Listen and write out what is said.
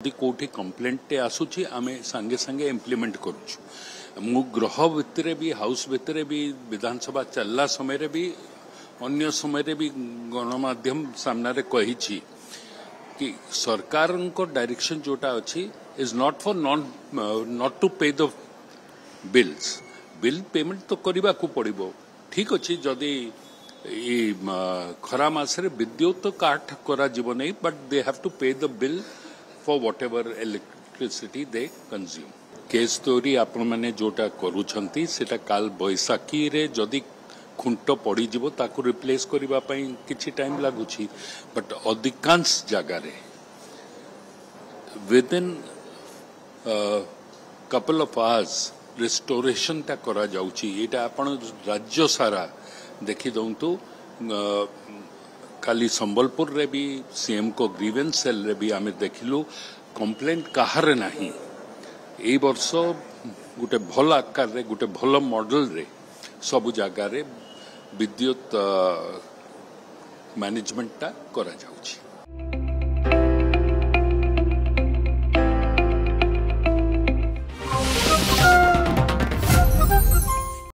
यदि कोठी कंप्लेंट आसूची आमे संगे संगे इम्प्लीमेंट करूँ मु गृह भितर भी हाउस भितर भी विधानसभा चलला समय भी अन्य समय भी गणमाध्यम सामने कही कि सरकार को डायरेक्शन जोटा अच्छी is not for not to pay the bills bill payment तो करने को पड़ो ठीक अच्छे जदि खरा मासरे विद्युत तो काट करा नहीं but they have to pay the bill for whatever electricity they consume. Case तोरी आपण माने जोटा करूछंती सेटा काल बैसाखी रे जदि खुंट पड़ी जिवो ताकू रिप्लेस करिबा पई किछि टाइम लागुछि बट अधिकांश जगह रे with in couple of hours restoration ता करा जाउछि एटा आपण राज्य सारा देखि दउतु काली संबलपुर रे भी सीएम को ग्रीवेंस सेल रे भी आमे देखिलु कंप्लेंट कहार नाही ए वर्ष गुटे भल आकार रे गुटे भल मॉडल रे सब जगह रे विद्युत मैनेजमेंट ता करा जाउछि।